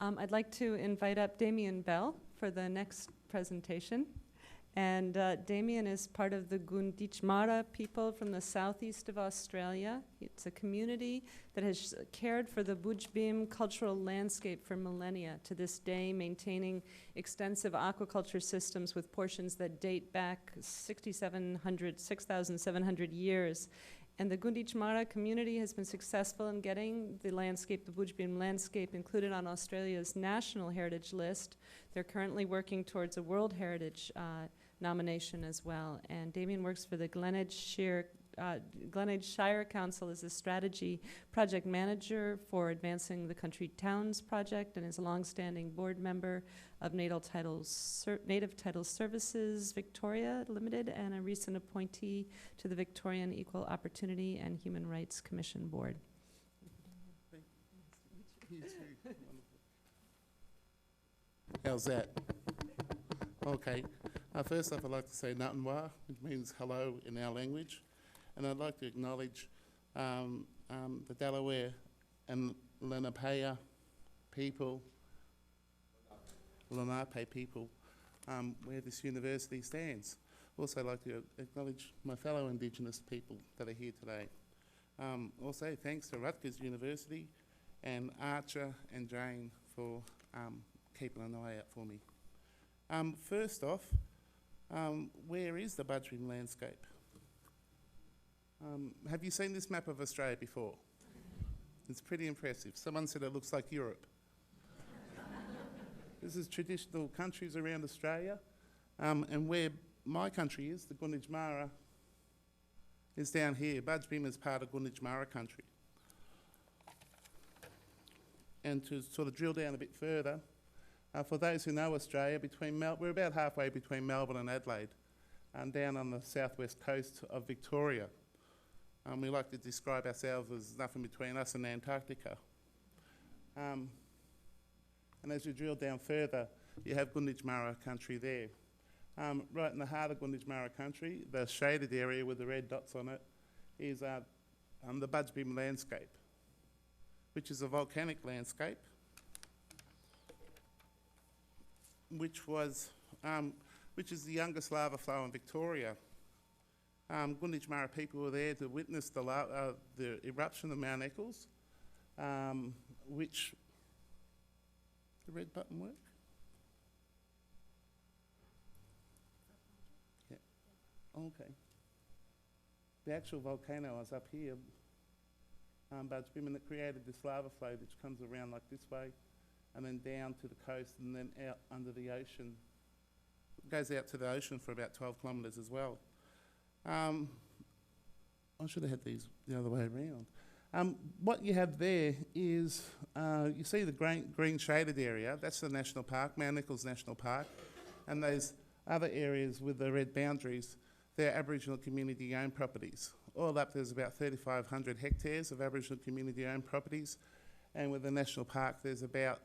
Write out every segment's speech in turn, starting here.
I'd like to invite up Damien Bell for the next presentation. And Damien is part of the Gunditjmara people from the southeast of Australia. It's a community that has cared for the Budj Bim cultural landscape for millennia, to this day maintaining extensive aquaculture systems with portions that date back 6,700 years. And the Gunditjmara community has been successful in getting the landscape, the Budj Bim Landscape, included on Australia's National Heritage List. They're currently working towards a World Heritage nomination as well. And Damien works for the Glenedge Shire Council as a strategy project manager for advancing the Country Towns project, and is a long-standing board member of Native Title Services Victoria Limited, and a recent appointee to the Victorian Equal Opportunity and Human Rights Commission Board. How's that? Okay. First off, I'd like to say Natanwa, which means hello in our language. And I'd like to acknowledge the Delaware and Lenape people, where this university stands. Also, I'd like to acknowledge my fellow Indigenous people that are here today. Also, thanks to Rutgers University and Archer and Jane for keeping an eye out for me. First off, where is the Budj Bim Landscape? Have you seen this map of Australia before? It's pretty impressive. Someone said it looks like Europe. This is traditional countries around Australia, and where my country is, the Gunditjmara, is down here. Budj Bim is part of Gunditjmara country. And to sort of drill down a bit further, for those who know Australia, we're about halfway between Melbourne and Adelaide, and down on the southwest coast of Victoria. We like to describe ourselves as nothing between us and Antarctica. And as you drill down further, you have Gunditjmara country there. Right in the heart of Gunditjmara country, the shaded area with the red dots on it is the Budj Bim Landscape, which is a volcanic landscape, which is the youngest lava flow in Victoria. Gunditjmara people were there to witness the eruption of Mount Eccles, which, the red button work? Yeah, okay. The actual volcano was up here, Budj Bim, and it created this lava flow which comes around like this way, and then down to the coast, and then out under the ocean. It goes out to the ocean for about 12 kilometres as well. I should have had these the other way around. What you have there is, you see the green shaded area, that's the national park, Mount Eccles National Park, and those other areas with the red boundaries, they're Aboriginal community owned properties. All up there's about 3,500 hectares of Aboriginal community owned properties, and with the national park there's about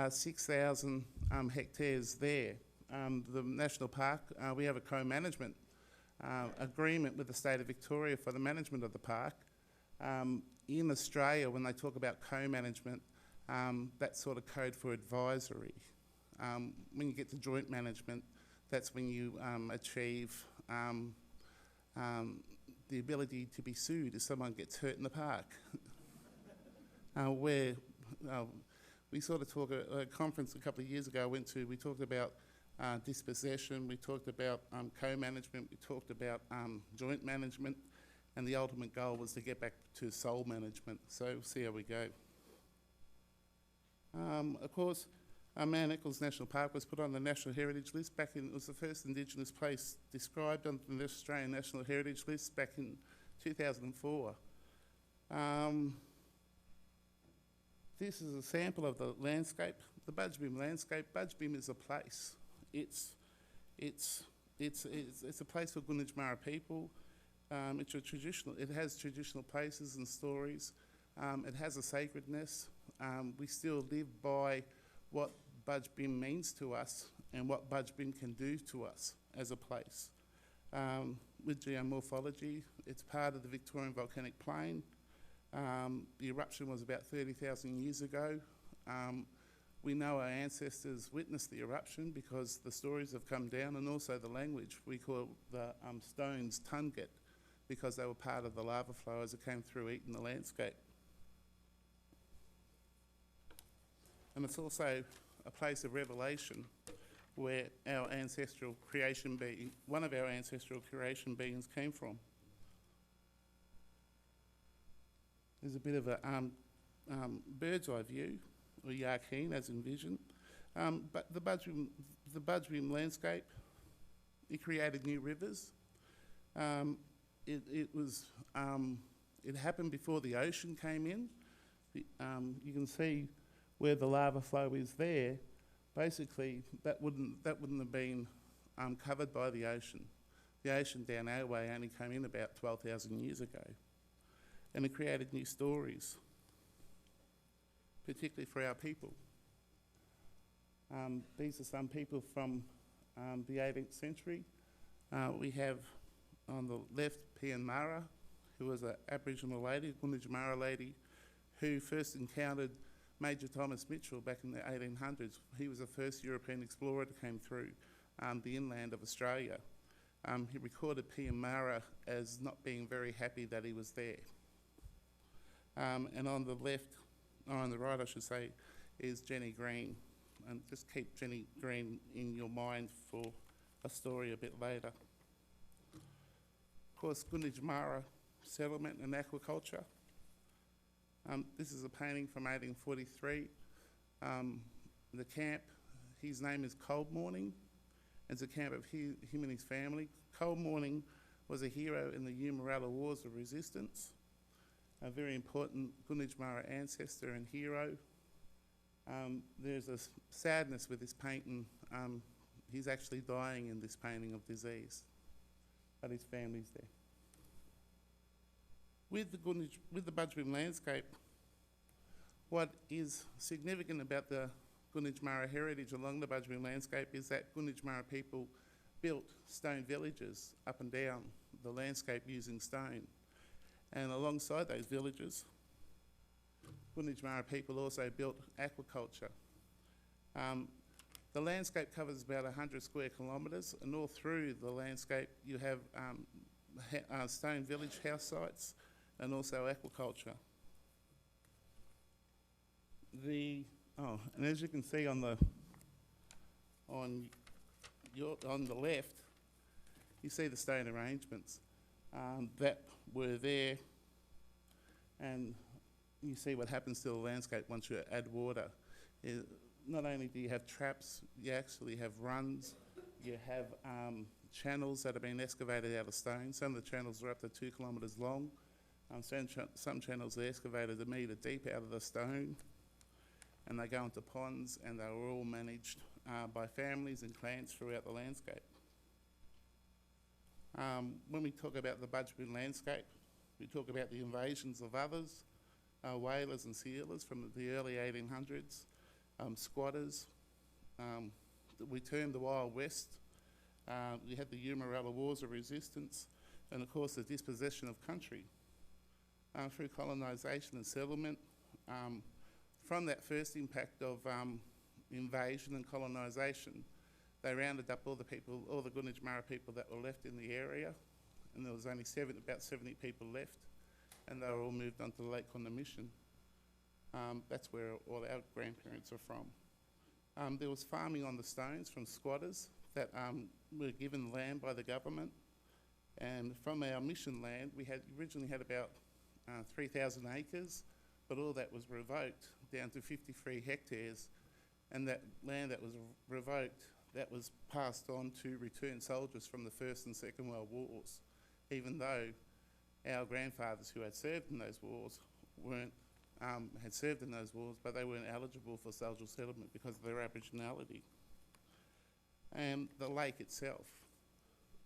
6,000 hectares there. The national park, we have a co-management agreement with the state of Victoria for the management of the park. In Australia, when they talk about co-management, that's sort of code for advisory. When you get to joint management, that's when you achieve the ability to be sued if someone gets hurt in the park. Where we sort of talk at a conference a couple of years ago I went to, we talked about dispossession, we talked about co-management, we talked about joint management, and the ultimate goal was to get back to sole management. So we'll see how we go. Of course, Mount Eccles National Park was put on the National Heritage List back in, it was the first Indigenous place described on the Australian National Heritage List back in 2004. This is a sample of the landscape, the Budj Bim landscape. Budj Bim is a place. It's a place for Gunditjmara people. It's a traditional. It has traditional places and stories. It has a sacredness. We still live by what Budj Bim means to us and what Budj Bim can do to us as a place. With geomorphology, it's part of the Victorian volcanic plain. The eruption was about 30,000 years ago. We know our ancestors witnessed the eruption because the stories have come down, and also the language. We call the stones Tunget because they were part of the lava flow as it came through eating the landscape. And it's also a place of revelation where our ancestral creation being, one of our ancestral creation beings came from. There's a bit of a bird's eye view, or Yarkeen as envisioned. But the Budj Bim Landscape, it created new rivers. It happened before the ocean came in. You can see where the lava flow is there. Basically, that wouldn't have been covered by the ocean. The ocean down our way only came in about 12,000 years ago. And it created new stories, particularly for our people. These are some people from the 18th century. We have on the left Gunditjmara, who was an Aboriginal lady, Gunditjmara lady, who first encountered Major Thomas Mitchell back in the 1800s. He was the first European explorer that came through the inland of Australia. He recorded Gunditjmara as not being very happy that he was there. And on the left, or on the right I should say, is Jenny Green. And just keep Jenny Green in your mind for a story a bit later. Of course, Gunditjmara settlement and aquaculture. This is a painting from 1843. The camp, his name is Cold Morning. It's a camp of him and his family. Cold Morning was a hero in the Gunditjmara Wars of Resistance, a very important Gunditjmara ancestor and hero. There's a sadness with this painting. He's actually dying in this painting of disease, but his family's there. With the Budj Bim Landscape, what is significant about the Gunditjmara heritage along the Budj Bim Landscape is that Gunditjmara people built stone villages up and down the landscape using stone. And alongside those villages, Gunditjmara people also built aquaculture. The landscape covers about 100 square kilometres, and all through the landscape you have stone village house sites and also aquaculture. And as you can see on the left, you see the stone arrangements that were there, and you see what happens to the landscape once you add water. Not only do you have traps, you actually have runs, you have channels that have been excavated out of stone. Some of the channels are up to 2 kilometres long. Some channels are excavated a metre deep out of the stone, and they go into ponds, and they were all managed by families and clans throughout the landscape. When we talk about the Budj Bim Landscape, we talk about the invasions of others, whalers and sealers from the early 1800s, squatters. We termed the Wild West. We had the Gunditjmara Wars of Resistance, and of course the dispossession of country through colonisation and settlement. From that first impact of invasion and colonisation, they rounded up all the Gunditjmara people that were left in the area, and there was only about 70 people left, and they were all moved on to Lake Condah Mission. That's where all our grandparents are from. There was farming on the stones from squatters that were given land by the government, and from our mission land, we originally had about 3,000 acres, but all that was revoked down to 53 hectares, and that land that was revoked, that was passed on to returned soldiers from the First and Second World Wars, even though our grandfathers who had served in those wars but they weren't eligible for social settlement because of their Aboriginality. And the lake itself.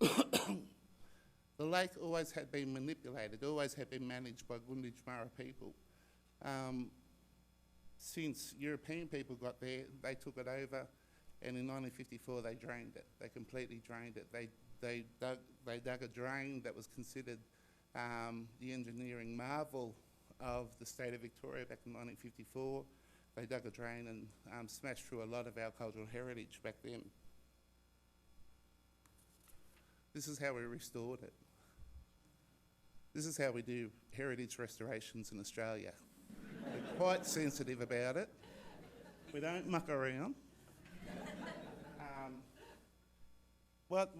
The lake always had been manipulated, always had been managed by Gunditjmara people. Since European people got there, they took it over, and in 1954 they drained it. They completely drained it. They dug a drain that was considered the engineering marvel of the state of Victoria back in 1954. They dug a drain and smashed through a lot of our cultural heritage back then. This is how we restored it. This is how we do heritage restorations in Australia. We're quite sensitive about it. We don't muck around. What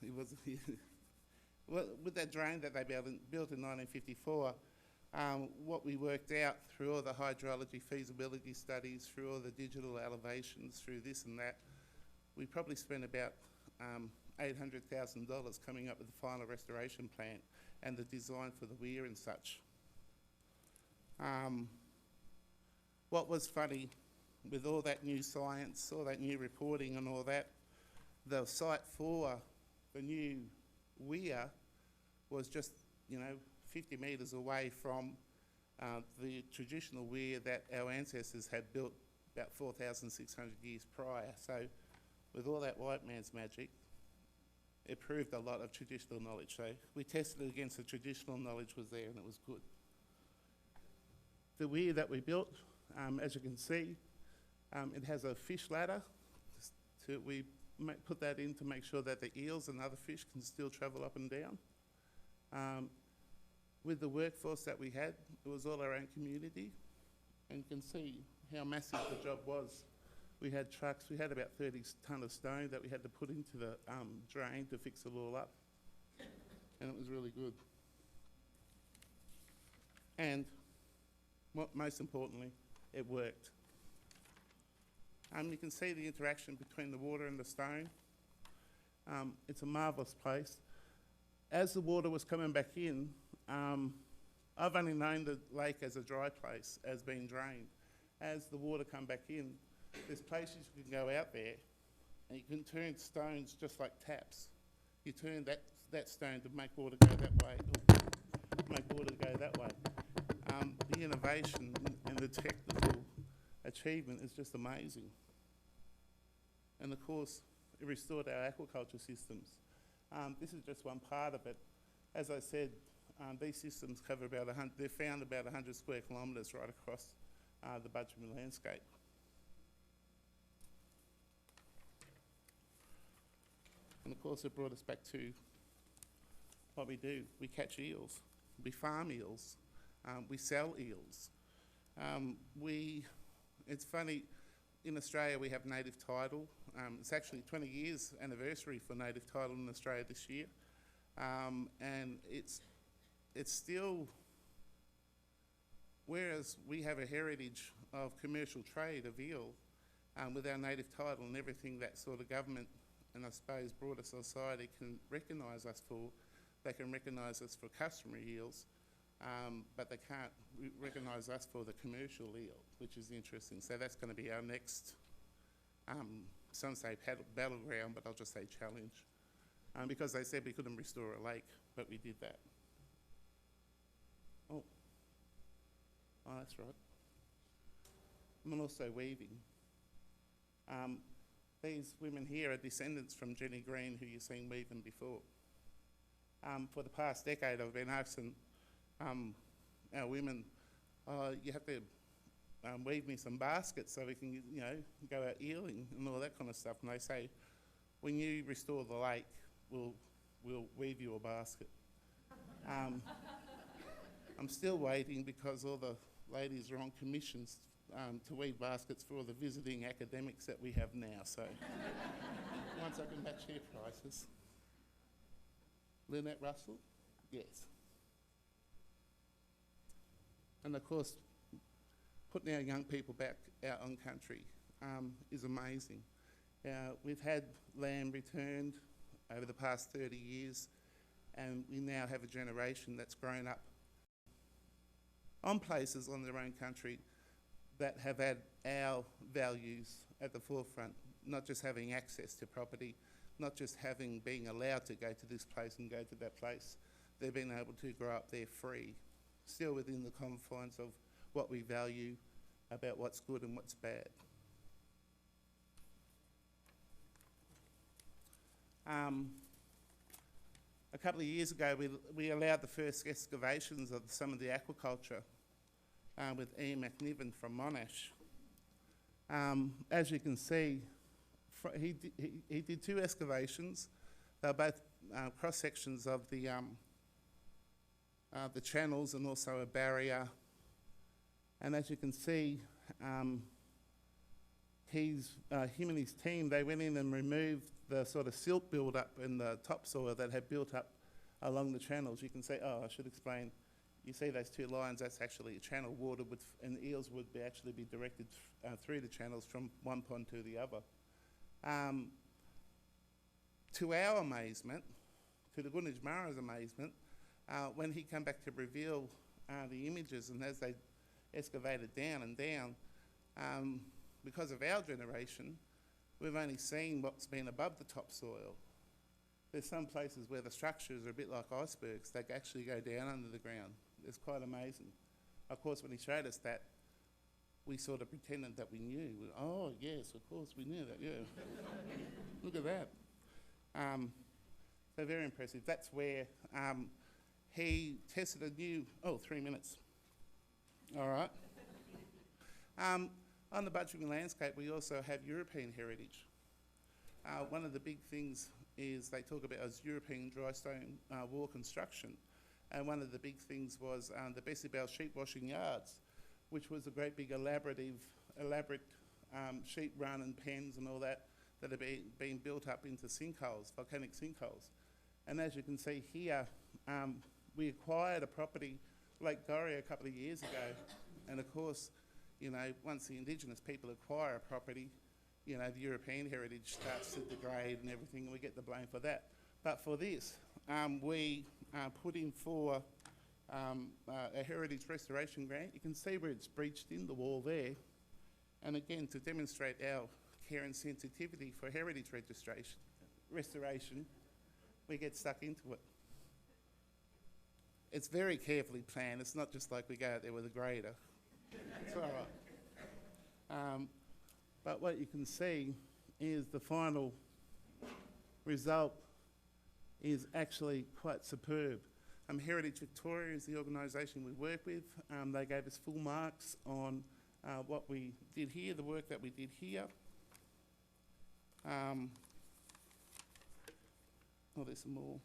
it was with that drain that they built in 1954, what we worked out through all the hydrology feasibility studies, through all the digital elevations, through this and that, we probably spent about $800,000 coming up with the final restoration plan and the design for the weir and such. What was funny with all that new science, all that new reporting and all that, the site for the new weir was just, 50 metres away from the traditional weir that our ancestors had built about 4,600 years prior. So with all that white man's magic, it proved a lot of traditional knowledge. So we tested it against the traditional knowledge was there and it was good. The weir that we built, as you can see, it has a fish ladder. We put that in to make sure that the eels and other fish can still travel up and down. With the workforce that we had, it was all our own community. And you can see how massive the job was. We had trucks, we had about 30 tonne of stone that we had to put into the drain to fix it all up. And it was really good. And most importantly, it worked. You can see the interaction between the water and the stone. It's a marvellous place. As the water was coming back in, I've only known the lake as a dry place, as being drained. As the water come back in, there's places you can go out there and you can turn stones just like taps. You turn that stone to make water go that way, or make water go that way. The innovation and the technical achievement is just amazing. And of course, it restored our aquaculture systems. This is just one part of it. As I said, these systems cover about they're found about 100 square kilometres right across the Budj Bim Landscape. And of course, it brought us back to what we do. We catch eels, we farm eels, we sell eels. It's funny, in Australia we have native title. It's actually 20 years anniversary for native title in Australia this year. And it's still, whereas we have a heritage of commercial trade of eel, with our native title and everything that sort of government and I suppose broader society can recognise us for, they can recognise us for customary eels, but they can't recognise us for the commercial eel, which is interesting. So that's going to be our next, some say battleground, but I'll just say challenge. Because they said we couldn't restore a lake, but we did that. Oh, that's right. And also weaving. These women here are descendants from Jenny Green, who you've seen weaving before. For the past decade, I've been asking our women, you have to weave me some baskets so we can, go out eeling and all that kind of stuff. And they say, when you restore the lake, we'll weave you a basket. I'm still waiting because all the ladies are on commissions to weave baskets for all the visiting academics that we have now. So once I can match their prices. Lynette Russell? Yes. And of course, putting our young people back out on country is amazing. We've had land returned over the past 30 years, and we now have a generation that's grown up on places on their own country that have had our values at the forefront, not just having access to property, not just being allowed to go to this place and go to that place. They've been able to grow up there free, still within the confines of what we value about what's good and what's bad. A couple of years ago, we allowed the first excavations of some of the aquaculture with Ian McNiven from Monash. As you can see, he did 2 excavations. They were both cross sections of the channels and also a barrier. And as you can see, him and his team, they went in and removed the sort of silt build-up in the topsoil that had built up along the channels. You can see, I should explain, you see those 2 lines, that's actually a channel. Water would, and eels would actually be directed through the channels from one pond to the other. To our amazement, to the Gunditjmara's amazement, when he came back to reveal the images, and as they excavated down and down, because of our generation, we've only seen what's been above the topsoil. There's some places where the structures are a bit like icebergs. They actually go down under the ground. It's quite amazing. Of course, when he showed us that, we sort of pretended that we knew. Oh, yes, of course, we knew that, yeah. Look at that. So very impressive. That's where he tested a new, 3 minutes. All right. On the Budj Bim Landscape, we also have European heritage. One of the big things is they talk about as European dry stone wall construction. And one of the big things was the Bessiebelle sheep washing yards, which was a great big elaborate sheep run and pens and all that have been built up into sinkholes, volcanic sinkholes. And as you can see here, we acquired a property, Lake Gorrie, a couple of years ago. And of course, you know, once the Indigenous people acquire a property, you know, the European heritage starts to degrade and everything, and we get the blame for that. But for this, we put in for a heritage restoration grant. You can see where it's breached in the wall there. And again, to demonstrate our care and sensitivity for heritage restoration, we get stuck into it. It's very carefully planned. It's not just like we go out there with a grader. It's all right. But what you can see is the final result is actually quite superb. Heritage Victoria is the organisation we work with. They gave us full marks on what we did here, the work that we did here. There's some more.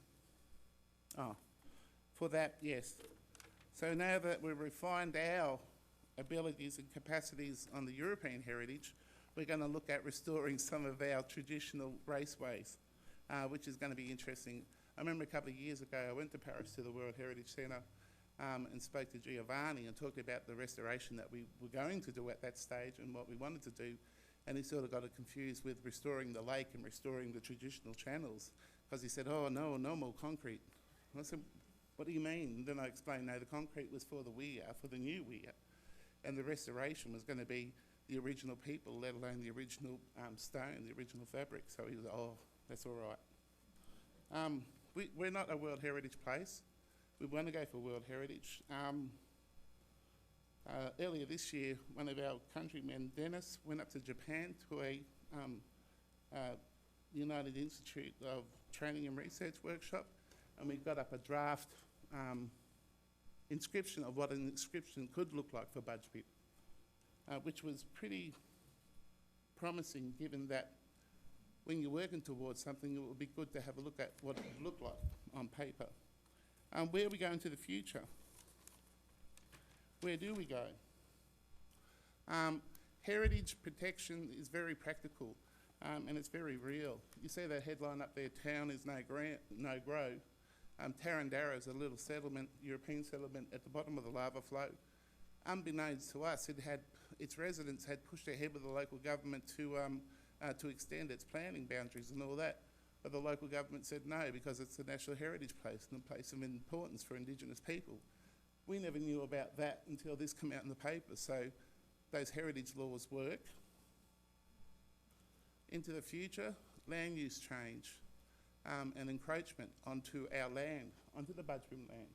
For that, yes. So now that we've refined our abilities and capacities on the European heritage, we're going to look at restoring some of our traditional raceways, which is going to be interesting. I remember a couple of years ago, I went to Paris to the World Heritage Centre and spoke to Giovanni and talked about the restoration that we were going to do at that stage and what we wanted to do. And he sort of got it confused with restoring the lake and restoring the traditional channels, because he said, oh, no more concrete. And I said, what do you mean? And then I explained, no, the concrete was for the weir, for the new weir, and the restoration was going to be the original people, let alone the original stone, the original fabric. So he was, oh, that's all right. We're not a World Heritage place. We want to go for World Heritage. Earlier this year, one of our countrymen, Dennis, went up to Japan to a United Institute of Training and Research workshop, and we got up a draft inscription of what an inscription could look like for Budj Bim, which was pretty promising, given that when you're working towards something, it would be good to have a look at what it would look like on paper. Where are we going to the future? Where do we go? Heritage protection is very practical, and it's very real. You see that headline up there, town is no grow. Tarandara is a little settlement, European settlement at the bottom of the lava flow. Unbeknownst to us, its residents had pushed ahead with the local government to extend its planning boundaries and all that. But the local government said no, because it's a national heritage place and a place of importance for Indigenous people. We never knew about that until this came out in the paper. So those heritage laws work. Into the future, land use change and encroachment onto our land, onto the Budj Bim land.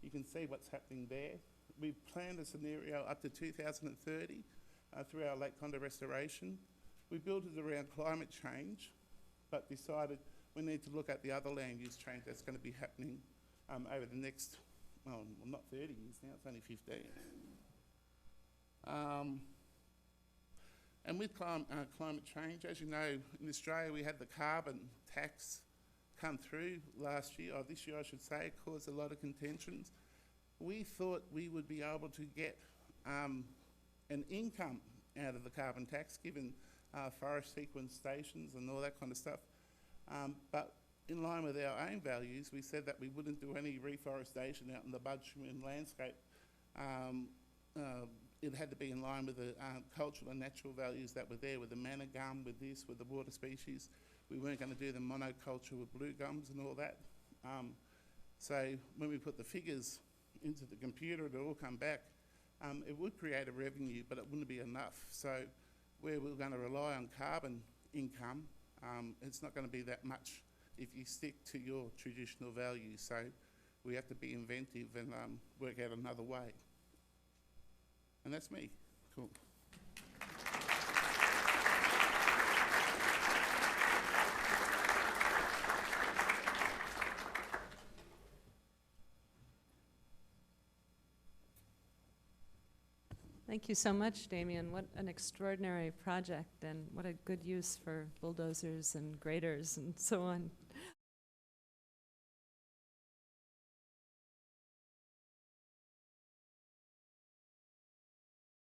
You can see what's happening there. We've planned a scenario up to 2030 through our Lake Condah restoration. We built it around climate change, but decided we need to look at the other land use change that's going to be happening over the next, well, not 30 years now, it's only 15. And with climate change, as you know, in Australia we had the carbon tax come through last year, or this year I should say. It caused a lot of contentions. We thought we would be able to get an income out of the carbon tax, given forest sequestations and all that kind of stuff. But in line with our own values, we said that we wouldn't do any reforestation out in the Budj Bim Landscape. It had to be in line with the cultural and natural values that were there, with the manna gum, with this, with the water species. We weren't going to do the monoculture with blue gums and all that. So when we put the figures into the computer, it'll all come back. It would create a revenue, but it wouldn't be enough. So where we're going to rely on carbon income, it's not going to be that much if you stick to your traditional values. So we have to be inventive and work out another way. And that's me. Cool. Thank you so much, Damien. What an extraordinary project, and what a good use for bulldozers and graders and so on.